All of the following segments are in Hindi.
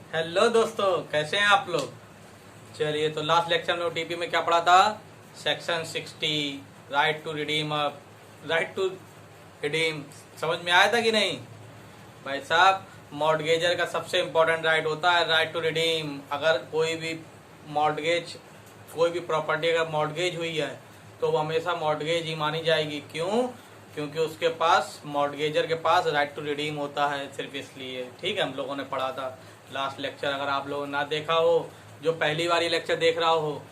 हेलो दोस्तों, कैसे हैं आप लोग। चलिए, तो लास्ट लेक्चर में ओटीपी में क्या पढ़ा था। Section 60 right to redeem right to redeem समझ में आया था कि नहीं। भाई साहब, मॉर्टगेजर का सबसे इम्पोर्टेंट राइट होता है राइट टू रिडीम। अगर कोई भी मॉर्टगेज कोई भी प्रॉपर्टी अगर मॉर्टगेज हुई है तो वो हमेशा मॉर्टगेज ही मानी जाएगी। क्यों? क्योंकि उसके पास मॉर्टगेजर के पास राइट टू रिडीम होता है, सिर्फ इसलिए। ठीक है, हम लोगों ने पढ़ा था लास्ट लेक्चर। अगर आप लोगों ने ना देखा हो, जो पहली बार ये लेक्चर देख रहा हो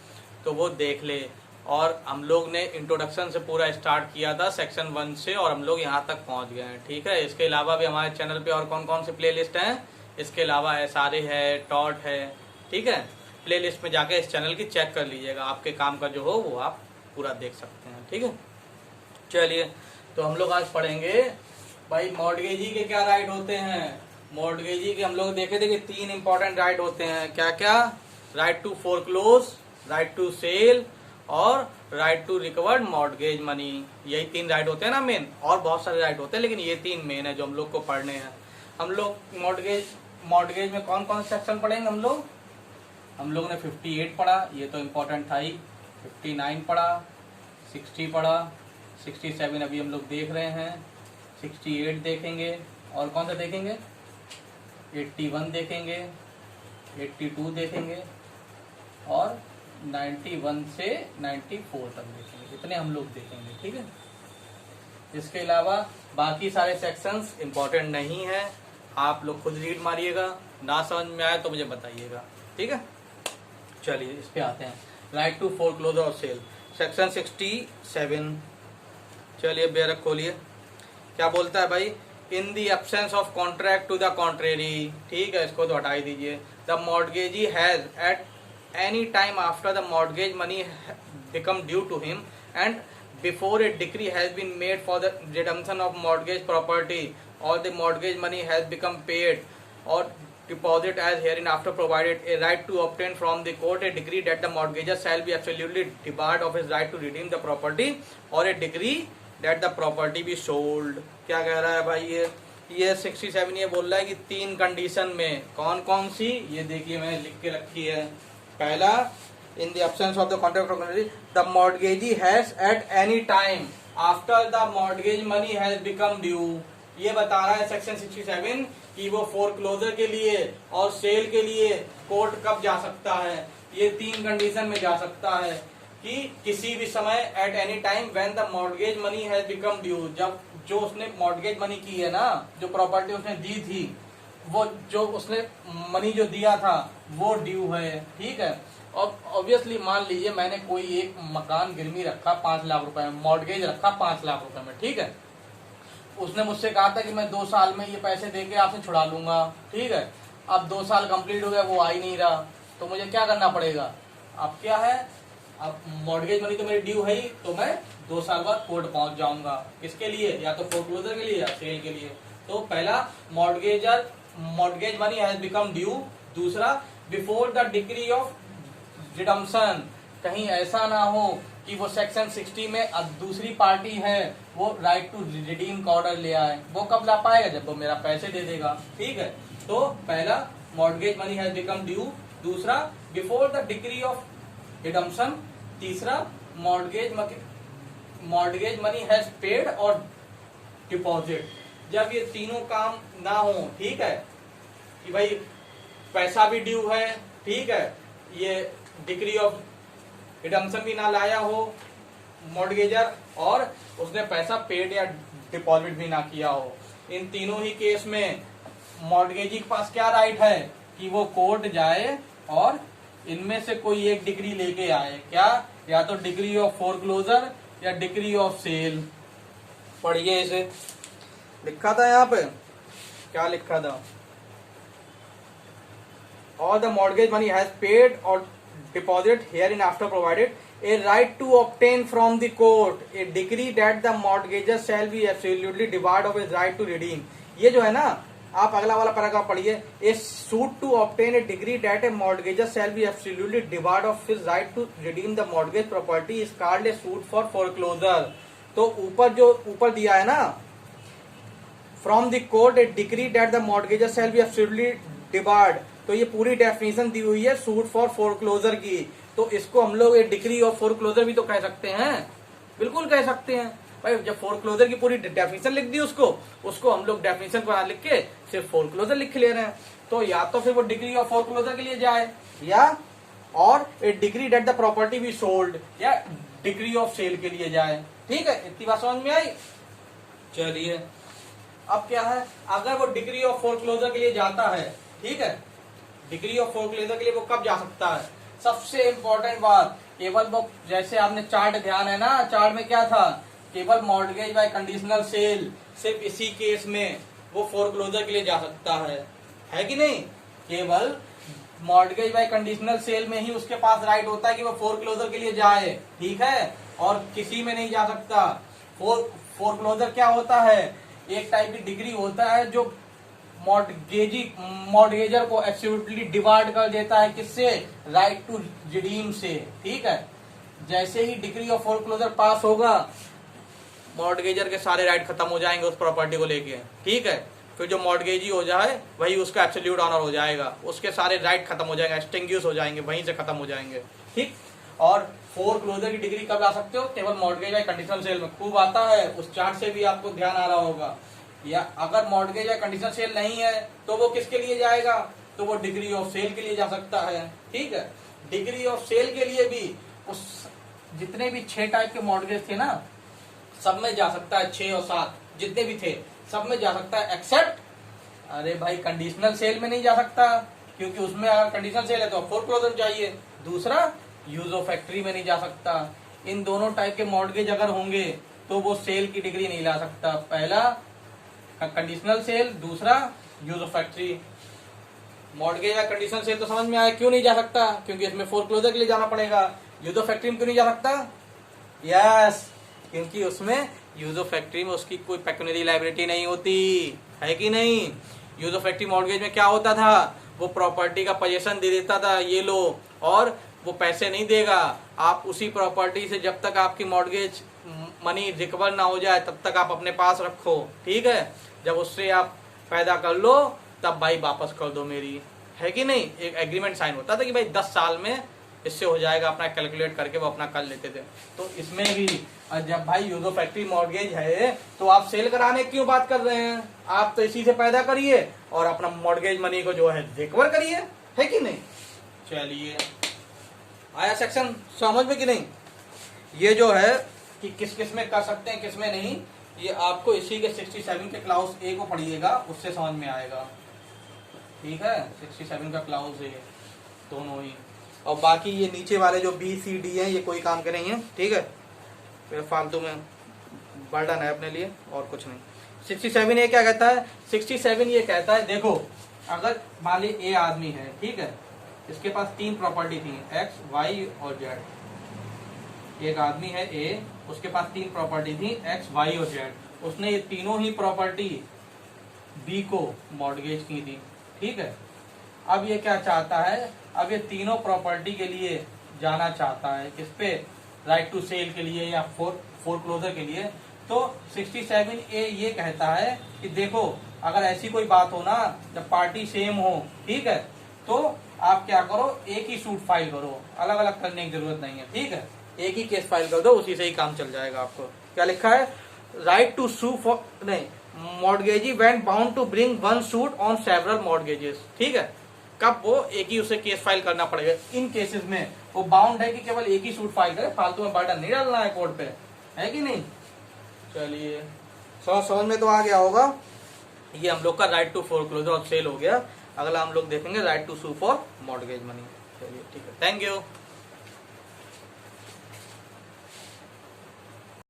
तो वो देख ले। और हम लोग ने इंट्रोडक्शन से पूरा स्टार्ट किया था सेक्शन 1 से, और हम लोग यहाँ तक पहुँच गए हैं। ठीक है, इसके अलावा भी हमारे चैनल पे और कौन कौन से प्लेलिस्ट हैं। इसके अलावा एसआरए है, टॉट है। ठीक है, प्लेलिस्ट में जाके इस चैनल की चेक कर लीजिएगा। आपके काम का जो हो वो आप पूरा देख सकते हैं। ठीक है, चलिए, तो हम लोग आज पढ़ेंगे भाई मॉर्टगेजी के क्या राइट होते हैं। मॉर्टगेजी के हम लोग देखे थे कि 3 इंपॉर्टेंट राइट होते हैं। क्या क्या? Right to foreclose, right to sell और right to recovered mortgage money. यही 3 राइट होते हैं ना मेन। और बहुत सारे राइट होते हैं, लेकिन ये 3 मेन है जो हम लोग को पढ़ने हैं। हम लोग मॉर्टगेज में कौन कौन सेक्शन पढ़ेंगे हम लोग ने 58 पढ़ा, ये तो इम्पोर्टेंट था ही। 59 पढ़ा, 60 पढ़ा, 67 अभी हम लोग देख रहे हैं, 68 देखेंगे, और कौन सा देखेंगे, 81 देखेंगे, 82 देखेंगे, और 91 से 94 तक देखेंगे। इतने हम लोग देखेंगे। ठीक है, इसके अलावा बाकी सारे सेक्शंस इम्पोर्टेंट नहीं है। आप लोग खुद रीड मारिएगा, ना समझ में आए तो मुझे बताइएगा। ठीक है, चलिए इस पे आते हैं। राइट टू फोरक्लोज और सेल, सेक्शन 67। चलिए बेरक खोलिए, क्या बोलता है भाई। In the absence of contract to the contrary. ठीक है, इसको तो हटा ही दीजिए। The mortgagee has at any time after the mortgage money become due to him and before a decree has been made for the redemption of mortgage property और the mortgage money has become paid और deposit as hereinafter provided a right to obtain from the court a decree that the mortgagor shall be absolutely debarred of his right to redeem the property or a decree that the property be sold। क्या कह रहा है भाई ये 67 ये बोल रहा है कि 3 कंडीशन में कौन कौन सी, ये देखिए मैंने लिख के रखी है। पहला, in the absence of the contract of mortgage, the mortgagee has at any time after the mortgage money has become due। ये बता रहा है सेक्शन 67 कि वो फोरक्लोजर के लिए और सेल के लिए कोर्ट कब जा सकता है। ये 3 कंडीशन में जा सकता है कि किसी भी समय, eight any time when the mortgage money has become due. जब जो उसने मॉर्टगेज मनी की है ना, जो प्रॉपर्टी उसने दी थी, वो जो उसने मनी जो दिया था वो ड्यू है। ठीक है, और ऑब्वियसली मान लीजिए मैंने कोई एक मकान गिरवी रखा 5 लाख रुपए में, मॉर्टगेज रखा 5 लाख रुपए में। ठीक है, उसने मुझसे कहा था कि मैं 2 साल में ये पैसे देके आपसे छुड़ा लूंगा। ठीक है, अब 2 साल कंप्लीट हो गया, वो आ ही नहीं रहा, तो मुझे क्या करना पड़ेगा। अब क्या है, अब मॉर्टगेज मनी तो मेरी ड्यू है ही, तो मैं 2 साल बाद कोर्ट पहुंच जाऊंगा। किसके लिए? या तो फोरक्लोजर के लिए या सेल के लिए। तो पहला, mortgage money has become due. दूसरा, before the decree of redemption. कहीं ऐसा ना हो कि वो सेक्शन 60 में अब दूसरी पार्टी है वो राइट टू रिडीम का ऑर्डर ले आए। वो कब ला पाएगा? जब वो मेरा पैसे दे देगा। ठीक है, तो पहला, mortgage money has become due. दूसरा, before the decree of redemption. तीसरा, मॉर्टगेज मनी हैज पेड और डिपॉजिट। जब ये तीनों काम ना हो, ठीक है, कि भाई पैसा भी ड्यू है, ठीक है, ये डिक्री ऑफ रिडम्पशन भी ना लाया हो मॉर्टगेजर, और उसने पैसा पेड या डिपॉजिट भी ना किया हो, इन तीनों ही केस में मॉर्टगेजी के पास क्या राइट है कि वो कोर्ट जाए और इनमें से कोई एक डिग्री लेके आए। क्या? या तो डिग्री ऑफ फोरक्लोजर या डिग्री ऑफ सेल। पढ़िए, इसे लिखा था यहाँ पे, क्या लिखा था। और the mortgage money has paid और deposit hereinafter provided a right to obtain from the court a decree that the mortgagor shall be absolutely debarred of his right to redeem। ये जो है ना, आप अगला वाला पैराग्राफ पढ़िए। a suit to obtain a decree that a mortgagor shall be absolutely debarred of his right to redeem the mortgage property is called a suit for foreclosure। तो ऊपर दिया है ना, from the court a decree that the mortgagor shall be absolutely debarred. तो ये पूरी डेफिनेशन दी हुई है सूट फॉर फोरक्लोजर की। तो इसको हम लोग एक डिग्री ऑफ फोरक्लोजर भी तो कह सकते हैं, बिल्कुल कह सकते हैं भाई। जब फोरक्लोजर की पूरी डेफिनेशन लिख दी उसको हम लोग डेफिनेशन को लिख के सिर्फ फोरक्लोजर लिख ले रहे हैं। तो या तो फिर वो डिग्री ऑफ फोरक्लोजर के लिए जाए, या और a decree that the property be sold, या डिग्री ऑफ सेल के लिए जाए। ठीक है, इतनी बात समझ में आई। चलिए अब क्या है, अगर वो डिग्री ऑफ फोरक्लोजर के लिए जाता है, ठीक है, डिग्री ऑफ फोरक्लोजर के लिए वो कब जा सकता है? सबसे इंपॉर्टेंट बात, केवल वो जैसे आपने चार्ट ध्यान है ना, चार्ट में क्या था, केवल मॉर्टगेज बाय कंडीशनल सेल, सिर्फ इसी केस में वो फोरक्लोजर के लिए जा सकता है कि नहीं? केवल मॉर्टगेज बाय कंडीशनल सेल में ही उसके पास राइट होता है कि वो फोरक्लोजर के लिए जाए, ठीक है, और किसी में नहीं जा सकता। फोरक्लोजर क्या होता है? एक टाइप की डिग्री होता है जो मॉर्टगेजर को एब्सोल्युटली डिवाइड कर देता है, किससे? राइट टू रिडीम से। ठीक है, जैसे ही डिग्री ऑफ फोरक्लोजर पास होगा, मॉर्टगेजर के सारे राइट खत्म हो जाएंगे उस प्रॉपर्टी को लेके। ठीक है, फिर जो मॉर्टगेजी हो जाए वही उसका एब्सोल्यूट ऑनर हो जाएगा, उसके सारे राइट खत्म हो जाएंगे, एक्सटिंग्विश हो जाएंगे, वहीं से खत्म हो जाएंगे। ठीक, और फोरक्लोजर की डिग्री कब ला सकते हो? केवल मॉर्टगेज या कंडीशनल सेल में। खूब आता है, उस चार्ट से भी आपको ध्यान आ रहा होगा। या अगर मॉर्टगेज या कंडीशनल सेल नहीं है तो वो किसके लिए जाएगा? तो वो डिग्री ऑफ सेल के लिए जा सकता है। ठीक है, डिग्री ऑफ सेल के लिए भी उस जितने भी 6 टाइप के मॉर्टगेज थे ना, सब में जा सकता है। 6 और 7 जितने भी थे सब में जा सकता है, एक्सेप्ट अरे भाई कंडीशनल सेल में नहीं जा सकता, क्योंकि उसमें अगर कंडीशनल सेल है तो फोरक्लोजर चाहिए। दूसरा, यूज ऑफ फैक्ट्री में नहीं जा सकता। इन दोनों टाइप के मॉर्टगेज अगर होंगे तो वो सेल की डिग्री नहीं ला सकता। पहला कंडीशनल सेल, दूसरा यूज ऑफ फैक्ट्री। मॉर्टगेज या कंडीशनल सेल तो समझ में आया क्यों नहीं जा सकता, क्योंकि इसमें फोरक्लोजर के लिए जाना पड़ेगा। यूज ऑफ फैक्ट्री में क्यों नहीं जा सकता? यस, क्योंकि उसमें यूज ऑफ फैक्ट्री में उसकी कोई पेक्यूनियरी लायबिलिटी नहीं होती, है कि नहीं? यूज ऑफ फैक्ट्री मॉर्टगेज में क्या होता था, वो प्रॉपर्टी का पोजीशन दे देता था, ये लो, और वो पैसे नहीं देगा। आप उसी प्रॉपर्टी से जब तक आपकी मॉर्टगेज मनी रिकवर ना हो जाए तब तक आप अपने पास रखो। ठीक है, जब उससे आप पैदा कर लो तब भाई वापस कर दो मेरी, है कि नहीं? एक एग्रीमेंट साइन होता था कि भाई 10 साल में इससे हो जाएगा, अपना कैलकुलेट करके वो अपना कर लेते थे। तो इसमें भी जब भाई यूज ऑफ फैक्ट्री मॉर्टगेज है तो आप सेल कराने की क्यों बात कर रहे हैं? आप तो इसी से पैदा करिए और अपना मॉर्टगेज मनी को जो है रिकवर करिए, है कि नहीं? चलिए, आया सेक्शन समझ में कि नहीं? ये जो है कि किस किस में कर सकते हैं, किस में नहीं, ये आपको इसी के 67 के क्लाउज ए को पढ़िएगा, उससे समझ में आएगा। ठीक है, 67 का क्लाउज ए दोनों ही, और बाकी ये नीचे वाले जो बी सी डी है ये कोई काम के नहीं है। ठीक है, फिर फालतू में बर्डन है अपने लिए और कुछ नहीं। 67 ये क्या कहता है? 67 ये कहता है, देखो अगर मान ली ए आदमी है, ठीक है, इसके पास 3 प्रॉपर्टी थी, एक्स, वाई और जेड। एक आदमी है ए, उसके पास 3 प्रॉपर्टी थी, एक्स, वाई और जेड। उसने ये तीनों ही प्रॉपर्टी बी को मॉर्टगेज की थी। ठीक है, अब ये क्या चाहता है? अब ये तीनों प्रॉपर्टी के लिए जाना चाहता है, किस पे? राइट टू सेल के लिए या फोरक्लोजर के लिए। तो 67 ए ये कहता है कि देखो अगर ऐसी कोई बात हो ना, जब पार्टी सेम हो, ठीक है, तो आप क्या करो, एक ही सूट फाइल करो, अलग अलग करने की जरूरत नहीं है। ठीक है, एक ही केस फाइल कर दो, उसी से ही काम चल जाएगा। आपको क्या लिखा है? राइट टू सू फॉर नहीं, mortgagee went bound to bring one suit on several mortgages. ठीक है, कब वो एक ही उसे केस फाइल करना पड़ेगा? इन केसेस में वो बाउंड है कि केवल एक ही सूट फाइल करे, फालतू में बर्डन नहीं डालना है कोर्ट पे, है कि नहीं? चलिए, समझ में तो आ गया होगा। ये हम लोग का राइट टू फोरक्लोजर और सेल हो गया। अगला हम लोग देखेंगे right to sue for mortgage money. चलिए ठीक है, थैंक यू।